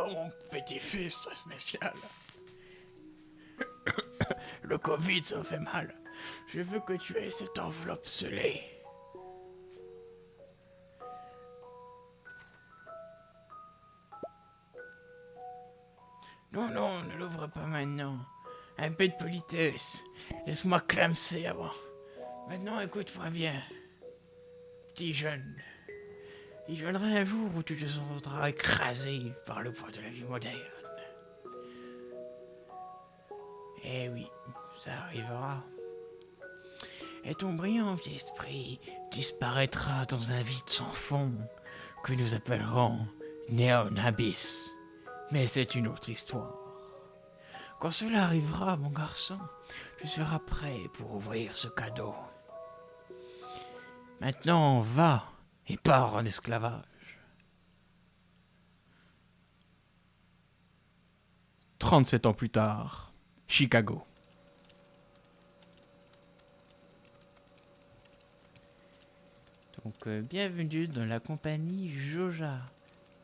Alors, mon petit-fils très spécial. Le Covid, ça me fait mal. Je veux que tu aies cette enveloppe scellée. Non, non, ne l'ouvre pas maintenant. Un peu de politesse. Laisse-moi clamser avant. Maintenant, écoute-moi bien. Petit jeune. Il viendra un jour où tu te sentiras écrasé par le poids de la vie moderne. Eh oui, ça arrivera. Et ton brillant esprit disparaîtra dans un vide sans fond que nous appellerons Neon Abyss. Mais c'est une autre histoire. Quand cela arrivera, mon garçon, tu seras prêt pour ouvrir ce cadeau. Maintenant, va et pars en esclavage. 37 ans plus tard, Chicago. Donc, bienvenue dans la compagnie Joja.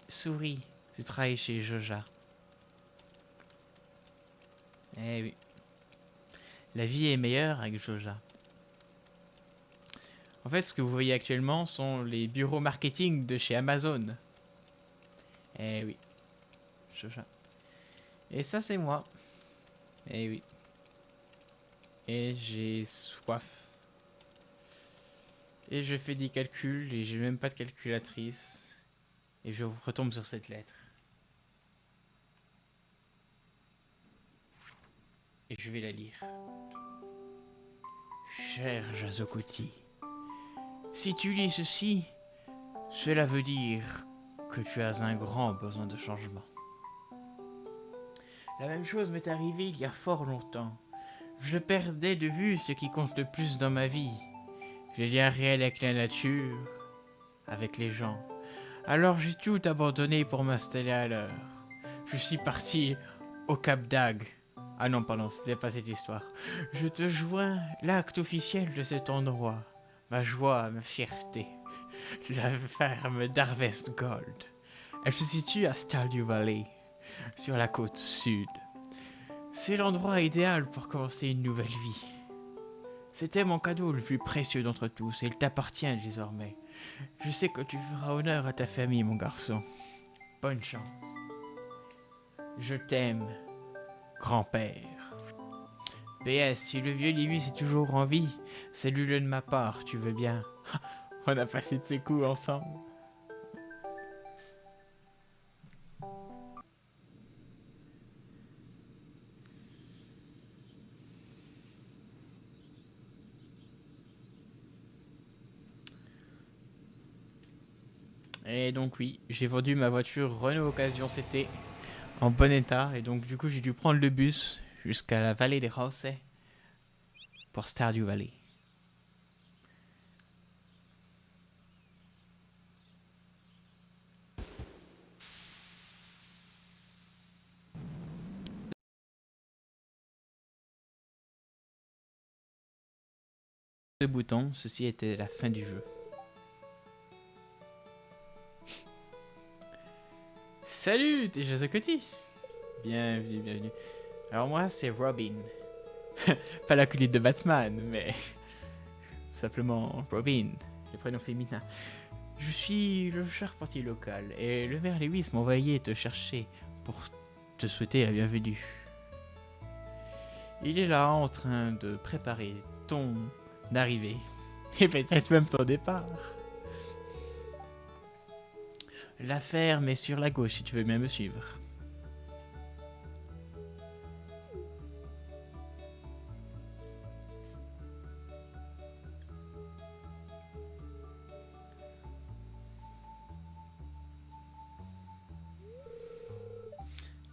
Souris, tu travailles chez Joja. Eh oui. La vie est meilleure avec Joja. En fait, ce que vous voyez actuellement sont les bureaux marketing de chez Amazon. Eh oui. Joja. Et ça, c'est moi. Eh oui. Et j'ai soif. Et je fais des calculs et j'ai même pas de calculatrice. Et je retombe sur cette lettre. Et je vais la lire. Cher Jazokoti, si tu lis ceci, cela veut dire que tu as un grand besoin de changement. La même chose m'est arrivée il y a fort longtemps. Je perdais de vue ce qui compte le plus dans ma vie. Les liens réels avec la nature, avec les gens. Alors j'ai tout abandonné pour m'installer à l'heure. Je suis parti au Cap d'Agde. Ah non, pardon, c'était pas cette histoire. Je te joins l'acte officiel de cet endroit. Ma joie, ma fierté. La ferme d'Harvest Gold. Elle se situe à Stardew Valley, sur la côte sud. C'est l'endroit idéal pour commencer une nouvelle vie. C'était mon cadeau le plus précieux d'entre tous et il t'appartient désormais. Je sais que tu feras honneur à ta famille, mon garçon. Bonne chance. Je t'aime, grand-père. PS, si le vieux Libus est toujours en vie, salue-le de ma part, tu veux bien. On a passé de ces coups ensemble. Et donc oui, j'ai vendu ma voiture Renault Occasion CT en bon état. Et donc du coup j'ai dû prendre le bus jusqu'à la vallée des Roses pour Stardew Valley. Ce bouton, ceci était la fin du jeu. Salut, t'es Jazokoti. Bienvenue, bienvenue. Alors moi c'est Robin. Pas l'acolyte de Batman, mais simplement Robin, le prénom féminin. Je suis le charpentier local et le maire Lewis m'a envoyé te chercher pour te souhaiter la bienvenue. Il est là en train de préparer ton arrivée et peut-être même ton départ. La ferme est sur la gauche si tu veux bien me suivre.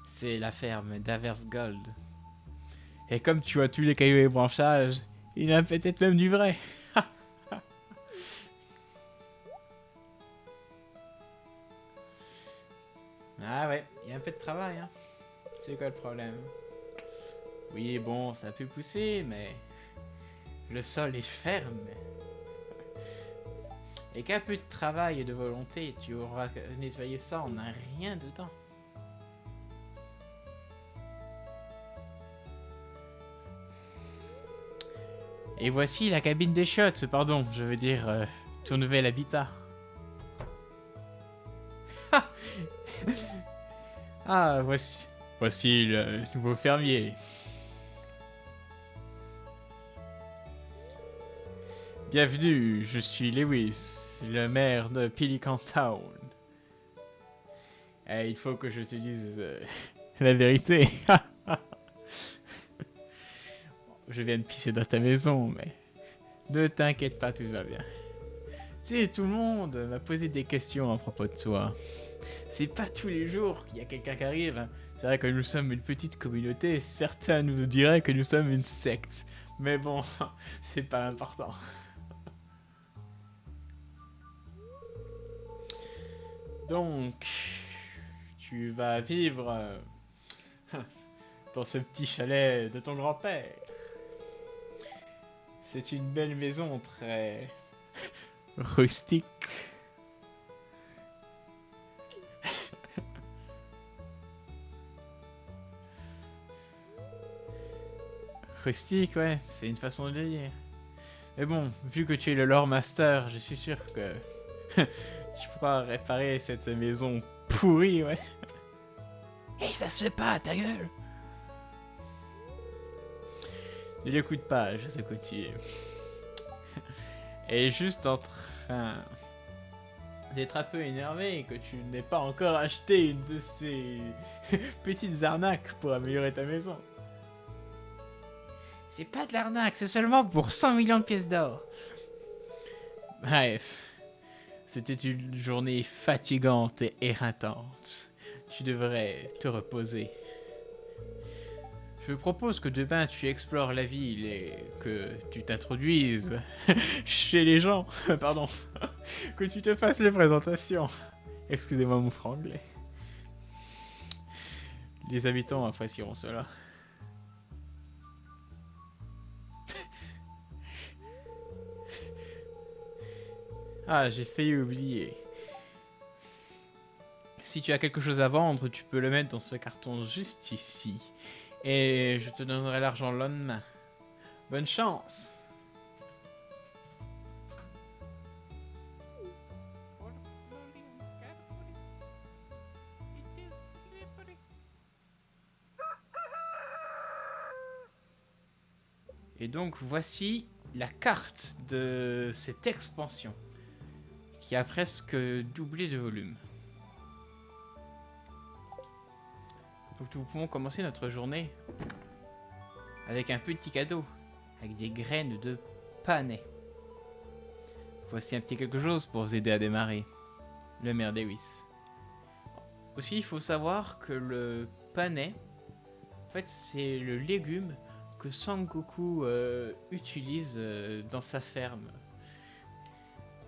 C'est la ferme d'Averse Gold. Et comme tu as tous les cailloux et branchages, il y en a peut-être même du vrai. Ah ouais, il y a un peu de travail, hein. C'est quoi le problème? Oui, bon, ça peut pousser, mais le sol est ferme. Et qu'un peu de travail et de volonté, tu auras nettoyé ça en un rien de temps. Et voici la cabine des chiottes, pardon, je veux dire ton nouvel habitat. Ah, voici le nouveau fermier. Bienvenue, je suis Lewis, le maire de Pelican Town. Il faut que je te dise la vérité. Je viens de pisser dans ta maison, mais ne t'inquiète pas, tout va bien. Tu sais, tout le monde m'a posé des questions à propos de toi. C'est pas tous les jours qu'il y a quelqu'un qui arrive. Hein. C'est vrai que nous sommes une petite communauté. Certains nous diraient que nous sommes une secte. Mais bon, c'est pas important. Donc, tu vas vivre dans ce petit chalet de ton grand-père. C'est une belle maison très rustique. Rustique, ouais, c'est une façon de le dire. Mais bon, vu que tu es le lore master, je suis sûr que tu pourras réparer cette maison pourrie, ouais. Hey, ça se fait pas, ta gueule! Ne l'écoute pas, je sais continuer. Elle est juste en train d'être un peu énervé que tu n'aies pas encore acheté une de ces petites arnaques pour améliorer ta maison. C'est pas de l'arnaque, c'est seulement pour 100 millions de pièces d'or. Bref, c'était une journée fatigante et éreintante. Tu devrais te reposer. Je propose que demain tu explores la ville et que tu t'introduises chez les gens. Pardon. Que tu te fasses les présentations. Excusez-moi mon franglais. Les habitants apprécieront cela. Ah, j'ai failli oublier. Si tu as quelque chose à vendre, tu peux le mettre dans ce carton juste ici. Et je te donnerai l'argent le lendemain. Bonne chance! Et donc voici la carte de cette expansion qui a presque doublé de volume. Donc nous pouvons commencer notre journée avec un petit cadeau, avec des graines de panais. Voici un petit quelque chose pour vous aider à démarrer. Le maire Lewis. Aussi, il faut savoir que le panais, en fait, c'est le légume que Sangoku utilise dans sa ferme.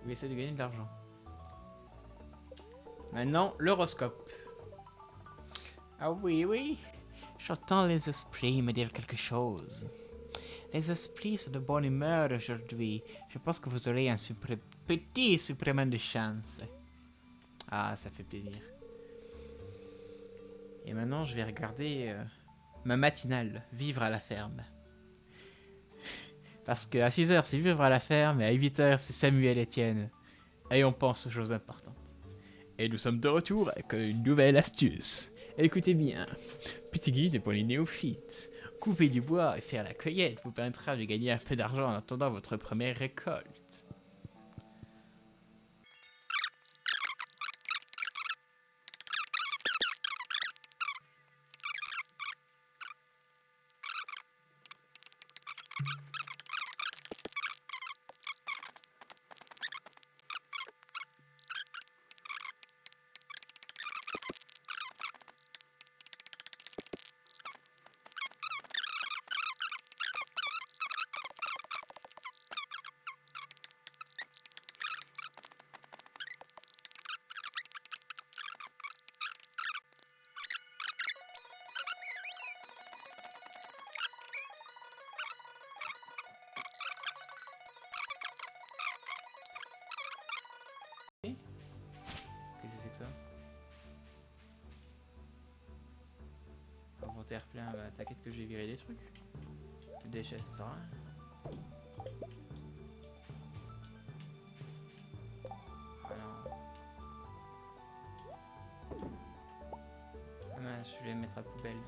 Il essaie de gagner de l'argent. Maintenant, l'horoscope. Ah oui, oui. J'entends les esprits me dire quelque chose. Les esprits sont de bonne humeur aujourd'hui. Je pense que vous aurez un petit supplément de chance. Ah, ça fait plaisir. Et maintenant, je vais regarder ma matinale, vivre à la ferme. Parce qu'à 6h, c'est vivre à la ferme, et à 8h, c'est Samuel Etienne. Et on pense aux choses importantes. Et nous sommes de retour avec une nouvelle astuce. Écoutez bien, petit guide pour les néophytes. Couper du bois et faire la cueillette vous permettra de gagner un peu d'argent en attendant votre première récolte. Qu'est-ce que c'est que ça? Inventaire plein, bah t'inquiète que j'ai viré des trucs. Des chaises, ça sert à rien. Voilà. Ah mince, je vais mettre à poubelle.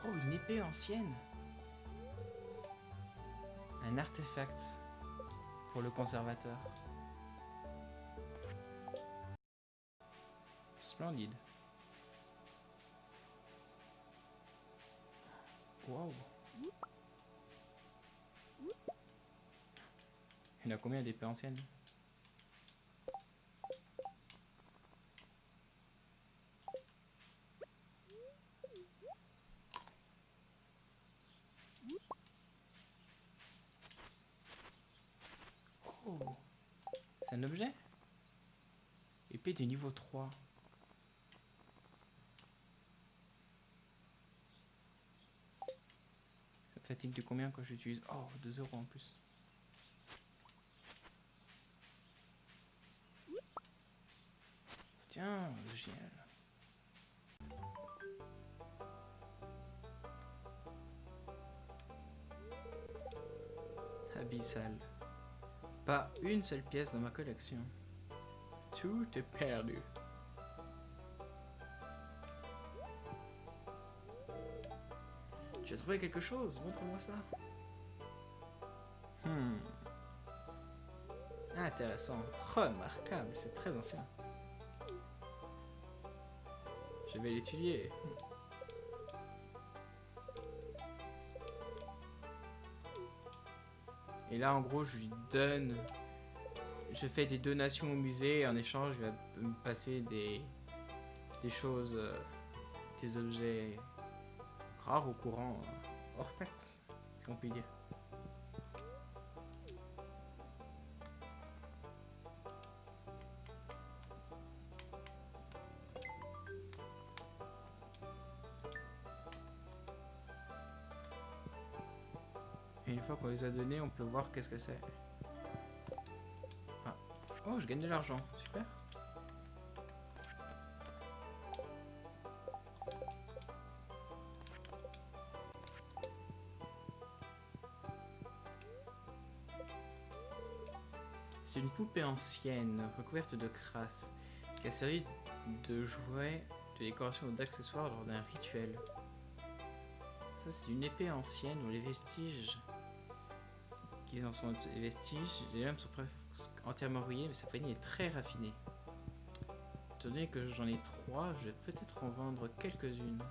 Oh, une épée ancienne. Un artefact pour le conservateur. Splendide. Wow. Il y en a combien d'épées anciennes? Oh. C'est un objet? Épée de niveau 3. Ça fatigue de combien quand j'utilise? Oh, 2 € en plus. Tiens, génial. Abyssal. Pas une seule pièce dans ma collection. Tout est perdu. Tu as trouvé quelque chose? Montre-moi ça. Intéressant. Remarquable, c'est très ancien. Je vais l'étudier. Et là, en gros, je lui donne... Je fais des donations au musée et en échange, il va me passer des choses, des objets rares ou courants, hors taxe, si on peut dire. Et une fois qu'on les a donnés, on peut voir qu'est-ce que c'est. Ah. Oh, je gagne de l'argent, super. C'est une poupée ancienne, recouverte de crasse, qui a servi de jouet, de décoration ou d'accessoire lors d'un rituel. Ça, c'est une épée ancienne où les vestiges qui en sont les vestiges, les lames sont presque entièrement rouillées, mais sa poignée est très raffinée. Étant donné que j'en ai 3, je vais peut-être en vendre quelques-unes.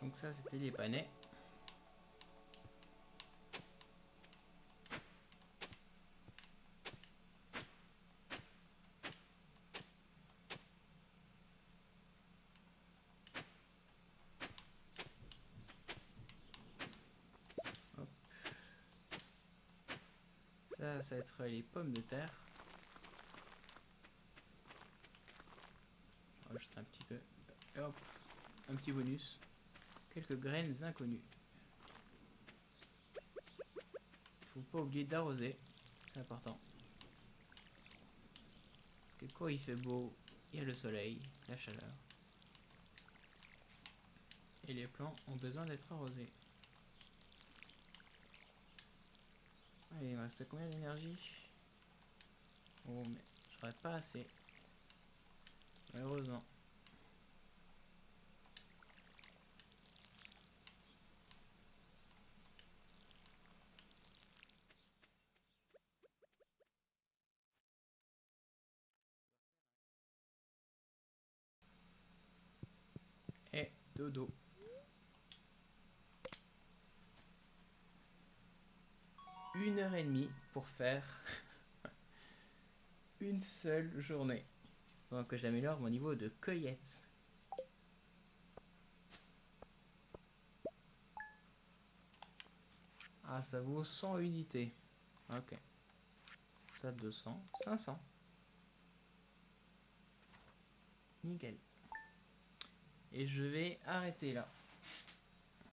Donc ça, c'était les panais. Hop. Ça va être les pommes de terre. Je rajoute un petit peu. Et hop, un petit bonus. Quelques graines inconnues. Faut pas oublier d'arroser, c'est important. Parce que quand il fait beau, il y a le soleil, la chaleur. Et les plants ont besoin d'être arrosés. Allez, il me reste combien d'énergie? Oh, mais j'aurais pas assez. Malheureusement. Et dodo. Une heure et demie pour faire une seule journée. Faudra que j'améliore mon niveau de cueillette. Ah, ça vaut 100 unités. Ok. Ça 200, 500. Nickel. Et je vais arrêter là.